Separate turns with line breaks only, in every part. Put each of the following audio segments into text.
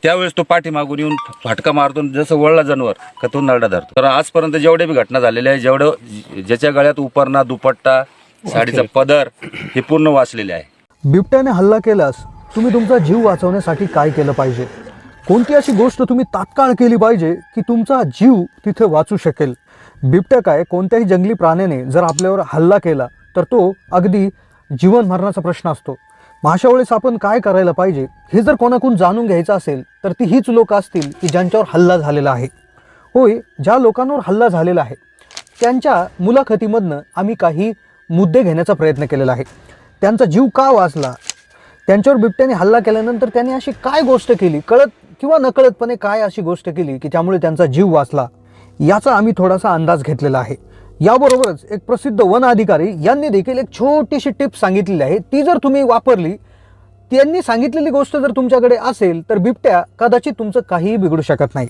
त्यावेळेस तो पाठीमागून येऊन फाटका मारतो, जसं वळला जनावर का तो नरडा धरतो. तर आजपर्यंत जेवढे बी घटना झालेल्या आहे, जेवढं ज्याच्या गळ्यात उपरणा, दुपट्टा, साडीचा पदर हे पूर्ण वाचलेले आहे.
बिबट्याने हल्ला केल्यास तुम्ही तुमचा जीव वाचवण्यासाठी काय केलं पाहिजे? कोणती अशी गोष्ट तुम्ही तात्काळ केली पाहिजे की तुमचा जीव तिथे वाचू शकेल? बिबट्या काय, कोणत्याही जंगली प्राण्याने जर आपल्यावर हल्ला केला तर तो अगदी जीवन मरणाचा प्रश्न असतो. मग अशा वेळेस आपण काय करायला पाहिजे हे जर कोणाकडून जाणून घ्यायचं असेल तर ती हीच लोक असतील की ज्यांच्यावर हल्ला झालेला आहे. होय, ज्या लोकांवर हल्ला झालेला आहे त्यांच्या मुलाखतीमधनं आम्ही काही मुद्दे घेण्याचा प्रयत्न केलेला आहे. त्यांचा जीव का वाचला, त्यांच्यावर बिबट्याने हल्ला केल्यानंतर त्यांनी अशी काय गोष्ट केली, कळत किंवा नकळतपणे काय अशी गोष्ट केली की त्यामुळे त्यांचा जीव वाचला, याचा आम्ही थोडासा अंदाज घेतलेला आहे. याबरोबरच एक प्रसिद्ध वन अधिकारी यांनी देखील एक छोटीशी टिप सांगितलेली आहे. ती जर तुम्ही वापरली, त्यांनी सांगितलेली गोष्ट जर तुमच्याकडे असेल तर बिबट्या कदाचित तुमचं काहीही बिघडू शकत नाही.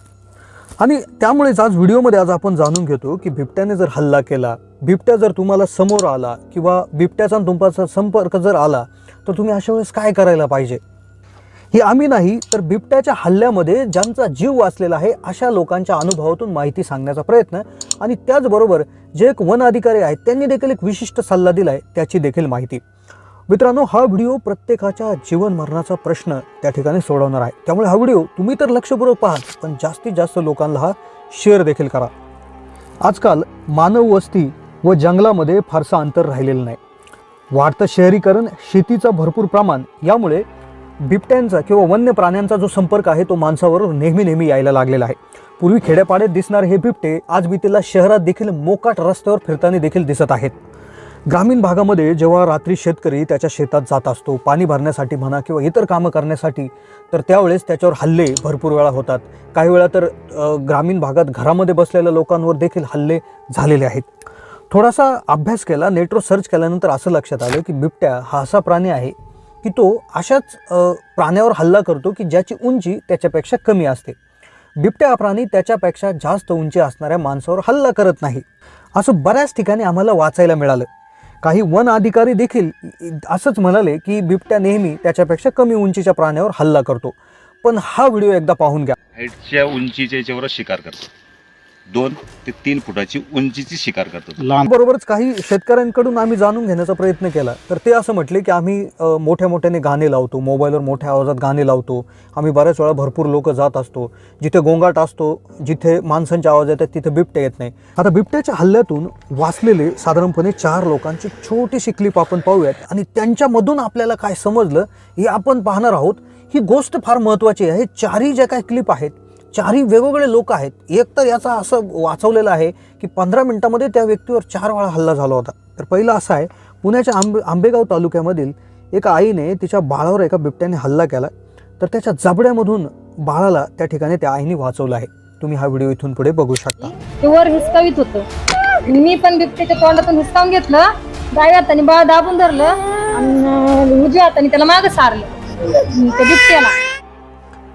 आणि त्यामुळेच आज व्हिडिओमध्ये आज आपण जाणून घेतो की बिबट्याने जर हल्ला केला, बिबट्या जर तुम्हाला समोर आला किंवा बिबट्याचा तुमचा संपर्क जर आला तर तुम्ही अशा वेळेस काय करायला पाहिजे. हे आम्ही नाही तर बिबट्याच्या हल्ल्यामध्ये ज्यांचा जीव वाचलेला आहे अशा लोकांच्या अनुभवातून माहिती सांगण्याचा प्रयत्न, आणि त्याचबरोबर जे एक वन अधिकारी आहेत त्यांनी देखील एक विशिष्ट सल्ला दिला आहे त्याची देखील माहिती. मित्रांनो, हा व्हिडिओ प्रत्येकाच्या जीवन मरणाचा प्रश्न त्या ठिकाणी सोडवणार आहे. त्यामुळे हा व्हिडिओ तुम्ही तर लक्षपूर्वक पहा, पण जास्तीत जास्त लोकांना हा शेअर देखील करा. आजकाल मानव वस्ती व जंगलामध्ये फारसं अंतर राहिलेलं नाही. वाढतं शहरीकरण, शेतीचं भरपूर प्रमाण यामुळे बिबट्यांचा किंवा वन्य प्राण्यांचा जो संपर्क आहे तो माणसावर नेहमी यायला लागलेला आहे. पूर्वी खेड्यापाड्यात दिसणारे हे बिबटे आज बितीला शहरात देखील मोकाट रस्त्यावर फिरताना देखील दिसत आहेत. ग्रामीण भागामध्ये जेव्हा रात्री शेतकरी त्याच्या शेतात जात असतो पाणी भरण्यासाठी म्हणा किंवा इतर कामं करण्यासाठी, तर त्यावेळेस त्याच्यावर हल्ले भरपूर वेळा होतात. काही वेळा तर ग्रामीण भागात घरामध्ये बसलेल्या लोकांवर देखील हल्ले झालेले आहेत. थोडासा अभ्यास केला, नेटवर सर्च केल्यानंतर असं लक्षात आलं की बिबट्या हा असा प्राणी आहे की तो अशाच प्राण्यावर हल्ला करतो की ज्याची उंची त्याच्यापेक्षा कमी असते. बिबट्या हा प्राणी त्याच्यापेक्षा जास्त उंची असणाऱ्या माणसावर हल्ला करत नाही. असं बऱ्याच ठिकाणी आम्हाला वाचायला मिळालं. काही वन अधिकारी देखील असंच म्हणाले की बिबट्या नेहमी त्याच्यापेक्षा कमी उंचीच्या प्राण्यावर हल्ला करतो. पण हा व्हिडिओ एकदा पाहून घ्या.
हाईटच्या उंचीच्या याच्यावर शिकार करतो. 2 ते 3 फुटाची उंचीची शिकार करतो.
बरोबरच काही शेतकऱ्यांकडून आम्ही जाणून घेण्याचा प्रयत्न केला तर ते असं म्हटले की आम्ही मोठ्याने गाणे लावतो, मोबाईलवर मोठ्या आवाजात गाणे लावतो, आम्ही बऱ्याच वेळा भरपूर लोक जात असतो, जिथे गोंगाट असतो, जिथे माणसांचे आवाज येतात तिथे बिबट्या येत नाही. आता बिबट्याच्या हल्ल्यातून वाचलेले साधारणपणे 4 लोकांची छोटीशी क्लिप आपण पाहूयात आणि त्यांच्यामधून आपल्याला काय समजलं हे आपण पाहणार आहोत. ही गोष्ट फार महत्त्वाची आहे. 4ही ज्या काही क्लिप आहेत 4ही वेगवेगळे लोक आहेत. एक तर याचा असं वाचवलेलं आहे की 15 मिनिटामध्ये त्या व्यक्तीवर 4 वेळा हल्ला झाला होता. तर पहिला असा आहे, पुण्याच्या आंबेगाव तालुक्यामधील एका आईने तिच्या बाळावर एका बिबट्याने हल्ला केला, तर त्याच्या जबड्यामधून बाळाला त्या ठिकाणी त्या आईने वाचवलं आहे. तुम्ही हा व्हिडिओ इथून पुढे बघू शकता.
ते वर हिसकावीत होतं, मी पण बिबट्याच्या तोंडातून हिसकावून घेतलं, डाव्या हाताने बाळ दाबून धरलं आणि उजव्या हाताने त्याला मागं सारलं त्या बिबट्याला.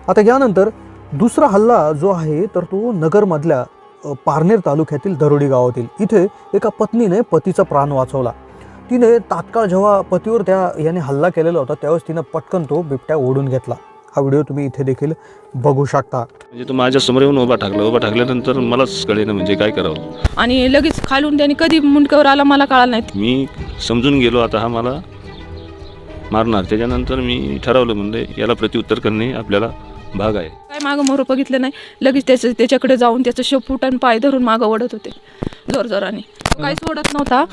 आता यानंतर दुसरा हल्ला जो आहे तर तो नगरमधल्या पारनेर तालुक्यातील दरोडी गावातील. इथे एका पत्नीने पतीचा प्राण वाचवला. तिने तात्काळ जेव्हा पतीवर याने हल्ला केलेला होता त्यावेळेस तिनं पटकन तो बिबट्या ओढून घेतला. हा व्हिडिओ तुम्ही इथे देखील बघू शकता.
म्हणजे तो माझ्या समोर येऊन उभा टाकल्यानंतर मलाच कळेना म्हणजे काय करावं.
आणि लगेच खालून त्याने कधी मुंडक्यावर आला मला कळालं नाही.
मी समजून गेलो आता हा मला मारणार. त्याच्यानंतर मी ठरवलं म्हणजे याला प्रत्युत्तर करणे आपल्याला भाग आहे.
काय मागं मोर बघितलं नाही, लगेच त्याच्याकडे जाऊन त्याचं शेपूट आणि पाय धरून मागं ओढत होते जोरजोराने. काहीच ओढत नव्हता,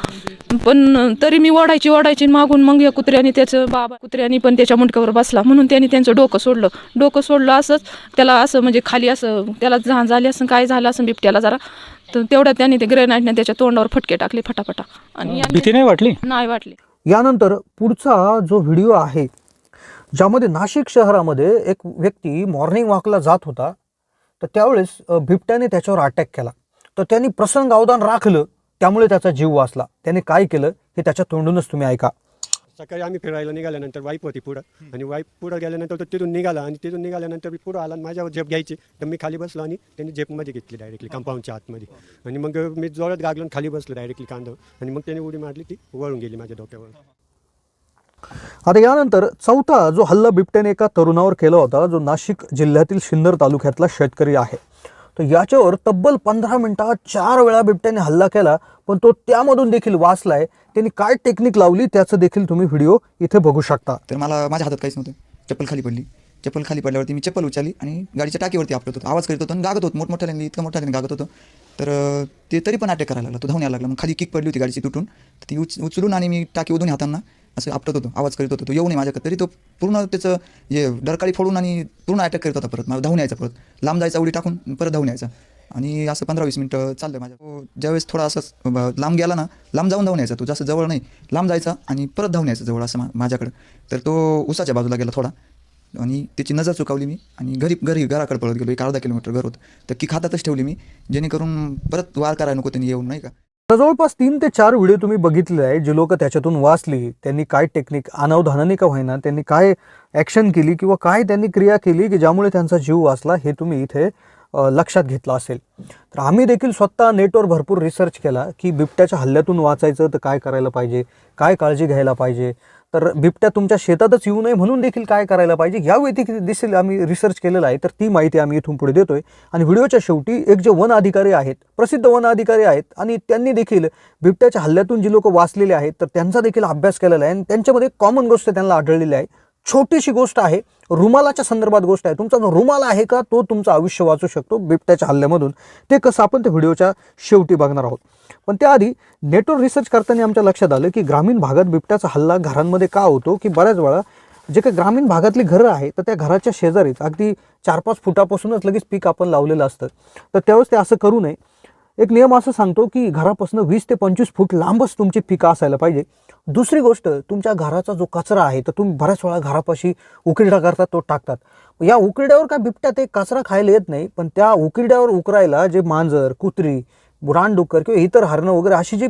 पण तरी मी ओढायची मागून. मग या कुत्र्याने पण त्याच्या मुंडक्यावर बसला म्हणून त्याने त्यांचं डोकं सोडलं असंच त्याला असं म्हणजे खाली असं त्याला झाण झाली असं काय झालं असं बिबट्याला जरा, तर तेवढ्यात त्याने ते ग्रेनाईटने त्याच्या तोंडावर फटके टाकले फटाफटा आणि
भीती नाही वाटली. यानंतर पुढचा जो व्हिडिओ आहे ज्यामध्ये नाशिक शहरामध्ये एक व्यक्ती मॉर्निंग वॉकला जात होता, तर त्यावेळेस बिबट्याने त्याच्यावर अटॅक केला. तर त्यांनी प्रसंगावधान राखलं, त्यामुळे त्याचा जीव वाचला. त्याने काय केलं हे त्याच्या तोंडूनच तुम्ही ऐका.
सकाळी आम्ही फिरायला निघाल्यानंतर वाईफ होती पुढं, आणि वाईफ पुढं गेल्यानंतर तो तिथून निघाला, आणि तिथून निघाल्यानंतर मी पुढं आला आणि माझ्यावर झेप घ्यायची, तर मी खाली बसलो आणि त्यांनी झेपमध्ये घेतली डायरेक्टली कंपाऊंडच्या आतमध्ये. आणि मग मी जोरात गागलो खाली बसलो डायरेक्टली कांदा, आणि मग त्याने उडी मारली, ती वळून गेली माझ्या डोक्यावर.
आता यानंतर चौथा जो हल्ला बिबट्याने एका तरुणावर केला होता, जो नाशिक जिल्ह्यातील सिन्नर तालुक्यातला शेतकरी आहे, तर याच्यावर तब्बल 15 मिनिटात 4 वेळा बिबट्याने हल्ला केला, पण तो त्यामधून देखील वाचलाय. त्यांनी काय टेक्निक लावली त्याचं देखील तुम्ही व्हिडिओ इथे बघू शकता.
तर मला माझ्या हातात काहीच नव्हतं. चप्पल खाली पडली. चप्पल खाली पडल्यावरती मी चप्पल उचलली आणि गाडीच्या टाकीवरती आपलत होतो. आवाज करीत होतो आणि गागत होतो, मोठमोठ्याने इतकं मोठ्याने गागत होतं. तर ते तरी पण अटॅक करायला लागला, तो धावून यायला लागला. मग खाली किक पडली होती गाडीची तुटून, तर ती उचलून आणि मी टाकी दोन्ही हातांना असं आपटत होतो, आवाज करीत होतो. तो येऊ नये माझ्याकडे, तरी तो पूर्ण त्याचं हे डरकाळी फोडून आणि पूर्ण अटॅक करत होता. परत मला धावून यायचा, परत लांब जायचा, उडी टाकून परत धावून यायचा. आणि असं 15-20 मिनटं चाललं माझ्या. ज्यावेळेस थोडा असं लांब गेला ना, लांब जाऊन धावून यायचा, तो जास्त जवळ नाही, लांब जायचा आणि परत धावून यायचा जवळ असं माझ्याकडं. तर तो उसाच्या बाजूला गेला थोडा आणि त्याची नजर चुकावली मी आणि घराकडे पळत गेलो. 1 अर्धा किलोमीटर घर होतं, तर की हातातच ठेवली मी, जेणेकरून परत वार करायला नको त्यांनी येऊन, नाही का.
तर जवळपास 3 ते 4 व्हिडिओ तुम्ही बघितले आहे. जे लोक त्याच्यातून वाचली, त्यांनी काय टेक्निक अनावधानाने का होईना त्यांनी काय ॲक्शन केली किंवा काय त्यांनी क्रिया केली की ज्यामुळे त्यांचा जीव वाचला, हे तुम्ही इथे लक्षात घेतलं असेल. तर आम्ही देखील स्वतः नेटवर भरपूर रिसर्च केला की बिबट्याच्या हल्ल्यातून वाचायचं तर काय करायला पाहिजे, काय काळजी घ्यायला पाहिजे, तर बिबट्या तुमच्या शेतातच येऊ नये म्हणून देखील काय करायला पाहिजे, या व्यतिरिक्त देखील आम्ही रिसर्च केलेला आहे. तर ती माहिती आम्ही इथून पुढे देतोय. आणि व्हिडिओच्या शेवटी एक जे वन अधिकारी आहेत, प्रसिद्ध वन अधिकारी आहेत, आणि त्यांनी देखील बिबट्याच्या हल्ल्यातून जी लोक वाचलेले आहेत तर त्यांचा देखील अभ्यास केलेला आहे. आणि त्यांच्यामध्ये कॉमन गोष्ट त्यांना आढळलेली आहे. छोटीशी गोष्ट आहे, रुमालाच्या संदर्भात गोष्ट आहे. तुमचा जो रुमाल आहे का, तो तुमचं आयुष्य वाचू शकतो बिबट्याच्या हल्ल्यामधून. ते कसं आपण ते व्हिडिओच्या शेवटी बघणार आहोत. पण त्याआधी नेटवर रिसर्च करताना आमच्या लक्षात आलं की ग्रामीण भागात बिबट्याचा हल्ला घरांमध्ये का होतो, की बऱ्याच वेळा जे काही ग्रामीण भागातली घरं आहेत तर त्या घराच्या शेजारीच अगदी 4-5 फुटापासूनच लगेच पीक आपण लावलेलं असतं. तर त्यावेळेस ते असं करू नये. एक नियम असं सांगतो की घरापासून 20 ते 25 फूट लांबच तुमची पिकं असायला पाहिजे. दुसरी गोष्ट, तुमच्या घराचा जो कचरा आहे तर तुम्ही बऱ्याच वेळा घरापाशी उकिरडा करतात, तो टाकतात. या उकिरड्यावर काय बिबट्या ते कचरा खायला येत नाही, पण त्या उकिरड्यावर उकरायला जे मांजर, कुत्री, रानडुक्कर किंवा इतर हरणं वगैरे अशी जी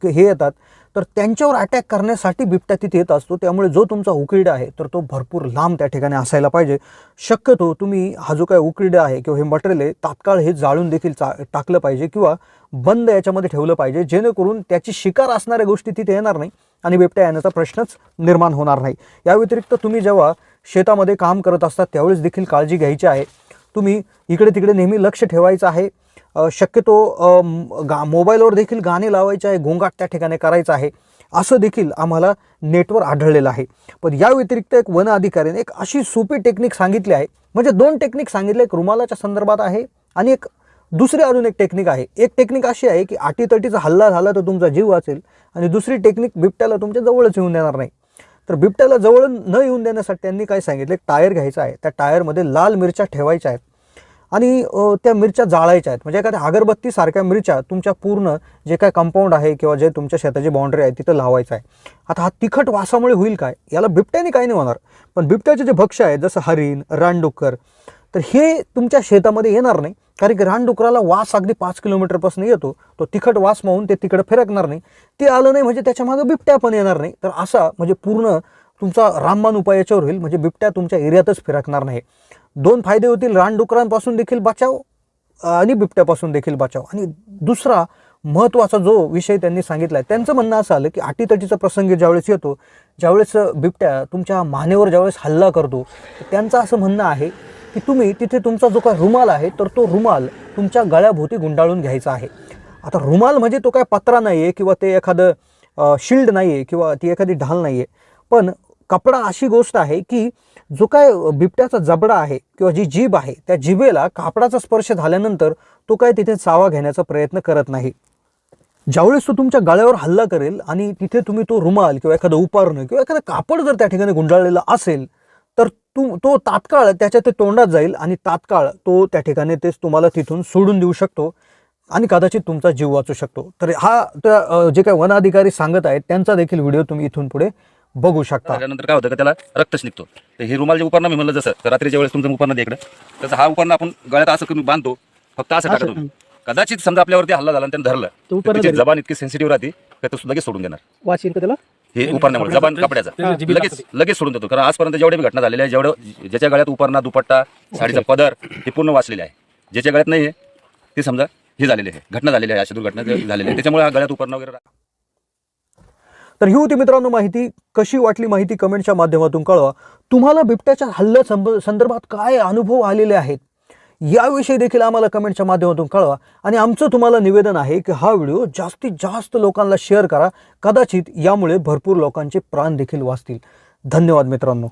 हे येतात, तर त्यांच्यावर अटॅक करण्यासाठी बिबट्या तिथे येत असतो. त्यामुळे जो तुमचा उकिरडा आहे तर तो भरपूर लांब त्या ठिकाणी असायला पाहिजे. शक्यतो तुम्ही हा जो काय उकिरडा आहे किंवा हे मटेरियल आहे तात्काळ हे जाळून देखील टाकलं पाहिजे किंवा बंद याच्यामध्ये ठेवलं पाहिजे, जेणेकरून त्याची शिकार असणाऱ्या गोष्टी तिथे येणार नाही आणि बिबट्या येण्याचा प्रश्नच निर्माण होणार नाही. या व्यतिरिक्त तुम्ही जेव्हा शेतामध्ये काम करत असतात त्यावेळेस देखील काळजी घ्यायची आहे. तुम्ही इकडे तिकडे नेहमी लक्ष ठेवायचं आहे. शक्यतो मोबाईलवर देखील गाणे लावायचे आहे, गोंगाट त्या ठिकाणी करायचं आहे, असं देखील आम्हाला नेटवर आढळलेलं आहे. पण या व्यतिरिक्त एक वन अधिकाऱ्याने एक अशी सोपी टेक्निक सांगितली आहे, म्हणजे 2 टेक्निक सांगितले, एक रुमालाच्या संदर्भात आहे आणि एक दुसरी अजून एक टेक्निक आहे. एक टेक्निक अशी आहे की अटीतटीचा हल्ला झाला तर तुमचा जीव वाचेल, आणि दुसरी टेक्निक बिबट्याला तुमच्या जवळच येऊन देणार नाही. तर बिबट्याला जवळ न येऊन देण्यासाठी त्यांनी काय सांगितलं, एक टायर घ्यायचा आहे, त्या टायरमध्ये लाल मिरच्या ठेवायच्या आहेत आणि त्या मिरच्या जाळायच्या आहेत. म्हणजे एखाद्या अगरबत्तीसारख्या मिरच्या तुमच्या पूर्ण जे काय कंपाऊंड आहे किंवा जे तुमच्या शेताची बाउंड्री आहे तिथं लावायचं आहे. आता हा तिखट वासामुळे होईल काय, याला बिबट्याने काही नाही होणार, पण बिबट्याचे जे भक्ष्य आहेत जसं हरिण, रानडुक्कर, तर हे तुमच्या शेतामध्ये येणार नाही, कारण की रानडुकराला वास अगदी 5 किलोमीटरपासून येतो. तो तिखट वास माहून ते तिकडे फिरकणार नाही. ते आलं नाही म्हणजे त्याच्यामागं बिबट्या पण येणार नाही. तर असा म्हणजे पूर्ण तुमचा रामबाण उपाय याच्यावर होईल, म्हणजे बिबट्या तुमच्या एरियातच फिरकणार नाही. 2 फायदे होतील, रानडुकरांपासून देखील बचाव आणि बिबट्यापासून देखील बचाव. आणि दुसरा महत्त्वाचा जो विषय त्यांनी सांगितला आहे, त्यांचं म्हणणं असं आलं की अटीतटीचा प्रसंग ज्यावेळेस येतो, ज्यावेळेस बिबट्या तुमच्या मानेवर ज्यावेळेस हल्ला करतो, त्यांचं असं म्हणणं आहे की तुम्ही तिथे तुमचा जो काय रुमाल आहे तर तो रुमाल तुमच्या गळ्याभोवती गुंडाळून घ्यायचा आहे. आता रुमाल म्हणजे तो काय पत्रा नाही आहे किंवा ते एखादं शिल्ड नाही आहे किंवा ती एखादी ढाल नाही आहे, पण कपडा अशी गोष्ट आहे की जो काय बिबट्याचा जबडा आहे किंवा जी जीभ आहे त्या जिभेला कापडाचा स्पर्श झाल्यानंतर तो काय तिथे चावा घेण्याचा प्रयत्न करत नाही. ज्यावेळेस तो तुमच्या गळ्यावर हल्ला करेल आणि तिथे तुम्ही तो रुमाल किंवा एखादं उपारणं किंवा एखादं कापड जर त्या ठिकाणी गुंडाळलेलं असेल तर तो तात्काळ त्याच्या ते तोंडात जाईल आणि तात्काळ तो त्या ठिकाणी तेच तुम्हाला तिथून सोडून देऊ शकतो आणि कदाचित तुमचा जीव वाचू शकतो. तर हा जे काही वन अधिकारी सांगत आहेत त्यांचा देखील व्हिडिओ तुम्ही इथून पुढे बघू शकता.
त्यानंतर काय होतं का त्याला रक्तच निघतो. तर हे रुमाल जे उपरणं मी म्हणलं जसं, तर रात्रीच्या वेळेस तुमचं उपरणं इकडं, तसं हा उपरणं आपण गळ्यात असं कमी बांधतो, फक्त असं टाकत होतो. कदाचित समजा आपल्यावरती हल्ला झाला आणि त्यानं धरलं, तर त्याची जबान इतकी सेन्सिटिव्ह राहते की तो लगेच सोडून देणार.
वाचीन का त्याला
हे उपरण्यामुळे जबान कपड्याचा लगेच सोडून देतो. कारण आजपर्यंत जेवढे घटना झालेल्या आहे, जेवढं ज्याच्या गळ्यात उपरणा, दुपट्टा, साडीचा पदर हे पूर्ण वाचलेले आहे. ज्याच्या गळ्यात नाही आहे ते समजा हे झालेले आहे, घटना झालेली आहे, अशा दुर्घटना झालेल्या आहे, त्याच्यामुळे हा गळ्यात उपरणं वगैरे.
तर ही होती मित्रांनो माहिती. कशी वाटली माहिती कमेंटच्या माध्यमातून कळवा. तुम्हाला बिबट्याच्या हल्ल्या संदर्भात काय अनुभव आलेले आहेत याविषयी देखील आम्हाला कमेंटच्या माध्यमातून कळवा. आणि आमचं तुम्हाला निवेदन आहे की हा व्हिडिओ जास्तीत जास्त लोकांना शेअर करा. कदाचित यामुळे भरपूर लोकांचे प्राण देखील वाचतील. धन्यवाद मित्रांनो.